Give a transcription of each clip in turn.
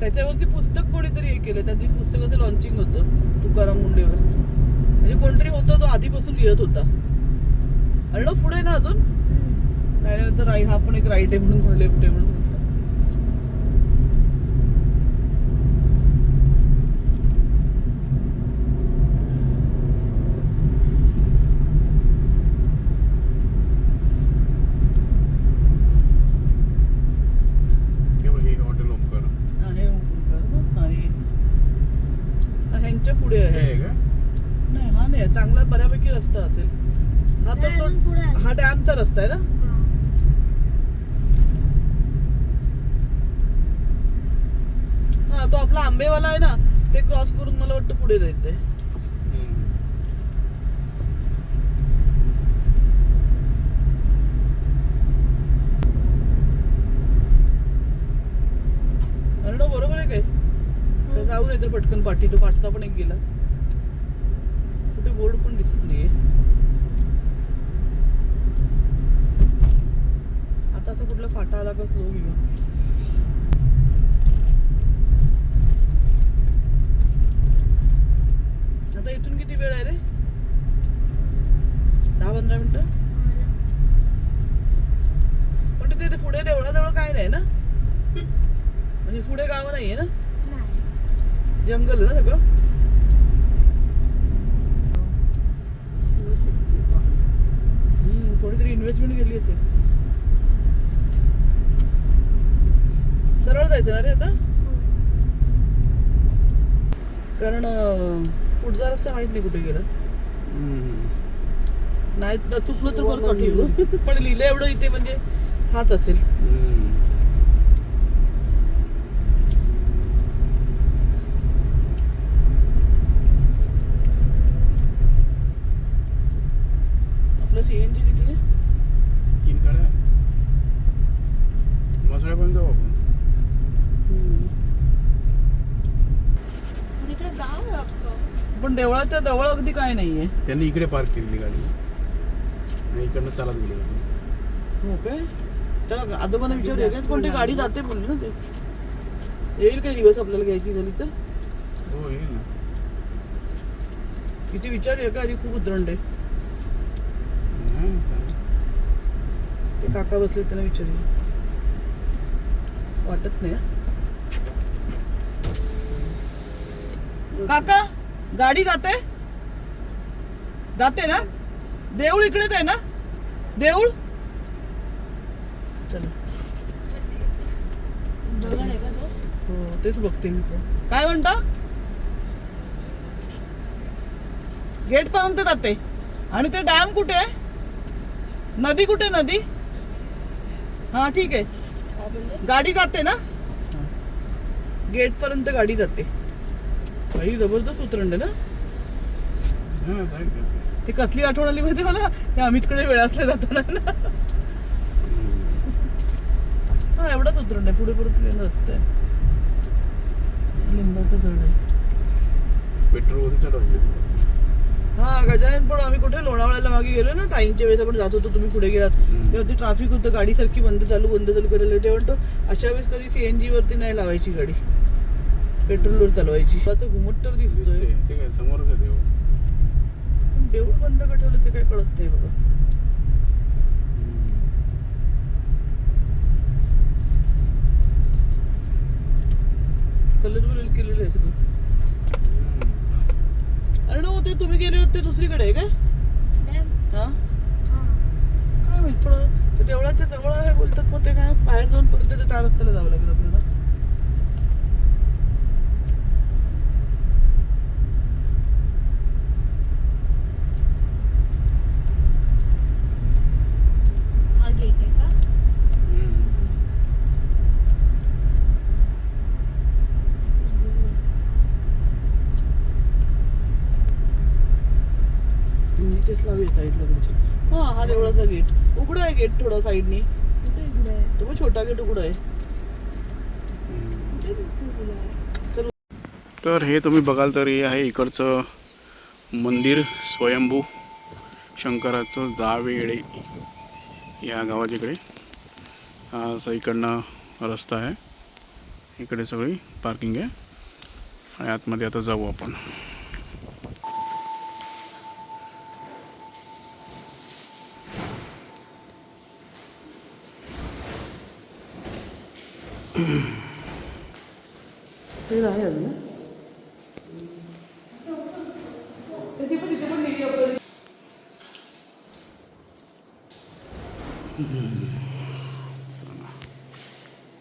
त्याच्यावरती पुस्तक कोणीतरी हे केलं, त्याची पुस्तकाचं लॉन्चिंग होतं तुकाराम मुंडेवर. म्हणजे कोणतरी होतं, तो आधीपासून लिहत होता. अरे ना पुढे ना अजून काय नाही, तर हा पण एक राईट आहे म्हणून, लेफ्ट आहे म्हणून. ह्यांच्या पुढे आहे नाही, हा नाही चांगला बऱ्यापैकी रस्ता असेल हा. तर तो हा डॅमचा रस्ता आहे ना. हा तो आपला आंबेवाला आहे ना, ते क्रॉस करून मला वाटतं पुढे जायचंय. अरे बरोबर आहे काय, जाऊन येतं पटकन पाठी. तो पाठचा पण एक गेला, कुठे बोर्ड पण दिसत नाहीये आता. असं कुठला फाटा आला का स्लो घेऊ. आता इथून किती वेळ आहे रे? 10-15 मिनिटं. पण तिथे पुढे देवळाजवळ काय नाही ना, म्हणजे पुढे गाव नाहीये ना, जंगल आहे ना सगळं. कोणीतरी इन्व्हेस्टमेंट केली असेल. सरळ जायचं ना रे आता, कारण पुढचा रस्ता माहित नाही कुठे गेला. नाही चुकलं तर बरं पाठवू, पण लिहिलं एवढं इथे म्हणजे हाच असेल. सीएनजी किती आहे? 3 कडे मसळ्यापर्यंत जाऊ आपण. पण देवळाच्या जवळ अगदी काय नाहीये. त्यांनी इकडे पार्क केलेली गाडी आणि इकडनं चालत गेली. हो काय, त्या आजोबांना विचारूया काय, कोणती गाडी जाते बोलले ना ते. येईल काही दिवस आपल्याला घ्यायची झाली तर. हो येईल ना. किती विचारूया का, आधी खूप उतरंड आहे. ते काका बसले त्यांना विचारूया, वाटत नाही. काका गाडी जाते जाते ना, देऊळ इकडेच आहे ना, देऊळ. चला हो तेच बघते मी पण. काय म्हणता, गेट पर्यंत जाते. आणि ते डॅम कुठे आहे, नदी कुठे, नदी. हा ठीक आहे, गाडी जाते ना, गेट पर्यंत गाडी जाते. काही जबरदस्त उतरंड आहे ना. ती कसली आठवण आली माहिती मला, त्या अमितकडे वेळासल्या जाताना ना. हा एवढाच उतरंड आहे, पुढे परत रस्ता आहे. लिंबाचं झाड आहे. पेट्रोल चढवले. हा गजानन, पण आम्ही कुठे लोणावळ्याला मागे गेलो ना, ताईंच्या वेळेस आपण जात होतो, तुम्ही पुढे गेलात तेव्हा ते ट्रॅफिक होतं, गाडी सारखी बंद चालू करायला. तेव्हा म्हणतो अशा वेळेस कधी सीएनजी वरती नाही लावायची गाडी, पेट्रोलवर चालवायची. घुमट तर दिसतोय ते काय समोरच आहे देऊळ. पण देऊळ बंद का ठेवलं ते काय कळत नाही बघा. कलर केलेलं आहे सगळं. अरे नो, ते तुम्ही गेले होते दुसरीकडे आहे काय? हा काय माहित, पण ते देवळाच्या जवळ आहे बोलतात. मग ते काय बाहेर जाऊन परत त्या रस्त्याला जावं लागेल आपल्याला. इथेच लावूया साईडला तुमची. हा हा देवळाचा गेट उघडा आहे, गेट थोडा साईडनी. तो पण छोटा गेट उघडा आहे. तर हे तुम्ही बघाल तर हे आहे इकडचं मंदिर, स्वयंभू शंकराचं जावेळे या गावाच्या इकडे. हा असा इकडनं रस्ता आहे, इकडे सगळी पार्किंग आहे आणि आतमध्ये आता जाऊ आपण. ते आहे अजून ना? तिथे पण नेली आपल्याला.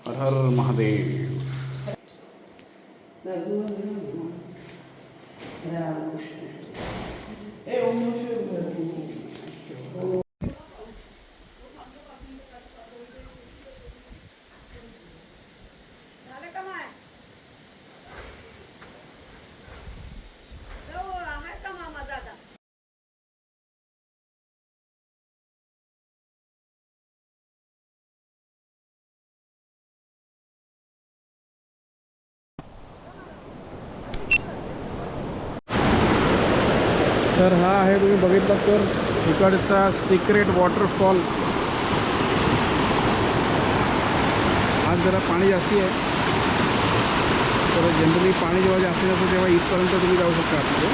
हर हर महादेव. ए ओम नमः शिवाय. तर हा आहे, तुम्ही बघितलं तर इकडचा सिक्रेट वॉटरफॉल. आज जरा पाणी जास्ती आहे, तर जनरली पाणी जेव्हा जास्ती असतं तेव्हा इथपर्यंत तुम्ही जाऊ शकता आतमध्ये.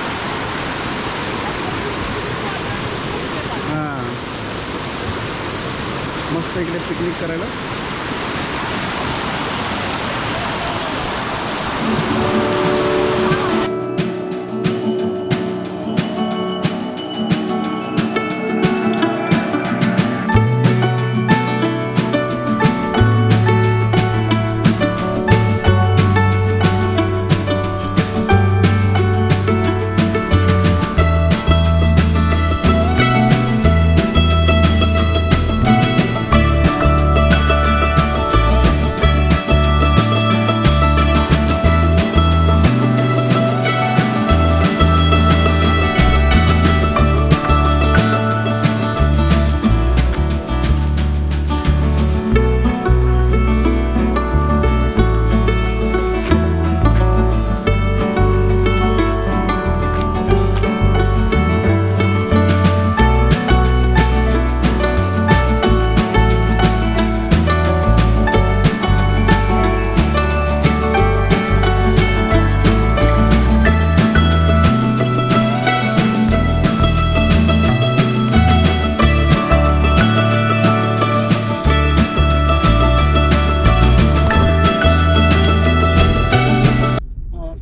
हां, मस्त इकडे पिकनिक करायला.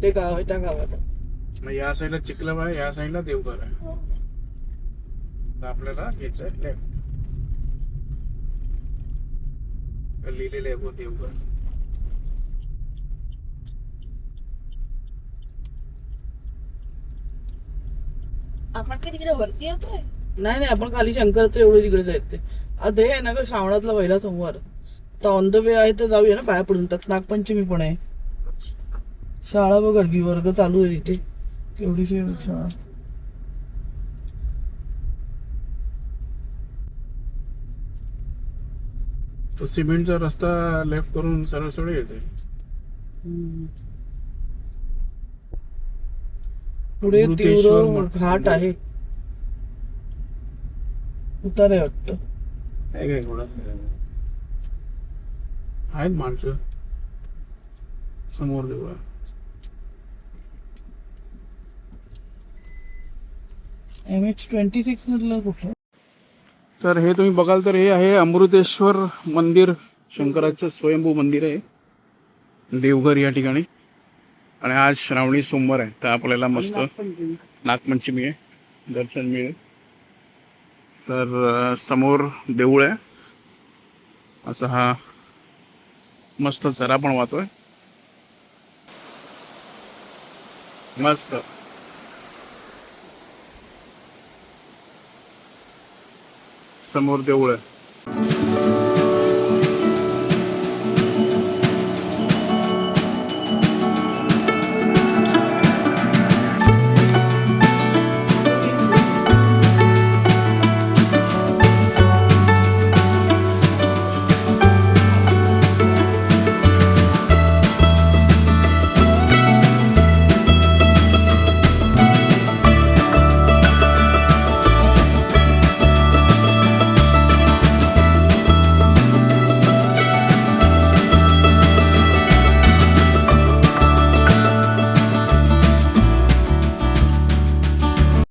ते गाव आहे, त्या गावात. मग या साईडला चिखलम आहे, या साईडला देवघर आहे. तर आपल्याला घ्यायचं आहे लेफ्ट. लिहिलेलं आहे वो देवघर. आपण काय तिकडे वरती येतोय? नाही आपण खाली शंकरचं एवढं तिकडे जायचं. आता हे आहे ना ग, श्रावणातला पहिला सोमवार. तर ऑन द वे आहे तर जाऊया ना पाया पडून. त्यात नागपंचमी पण आहे. शाळा बघ, गर्गी वर्ग चालू आहे तिथे. केवढीशी शाळा. तो सिमेंटचा रस्ता लेफ्ट करून सरळ सरळ यायचंय. पुढे अमृतेश्वर तीव्र मठ. घाट आहे, उतार आहे वाटतं. आहे काय थोडं आहेत माणसं समोर देवळा. MH26 मधलं कुठलं? तर हे तुम्ही बघाल तर हे आहे अमृतेश्वर मंदिर, शंकराचं स्वयंभू मंदिर आहे देवघर या ठिकाणी. आणि आज श्रावणी सोमवार आहे, तर आपल्याला मस्त नागपंचमी आहे, दर्शन मिळेल. तर समोर देऊळ आहे, असा हा मस्त झरा पण वाहतोय मस्त. समोर देऊळ आहे.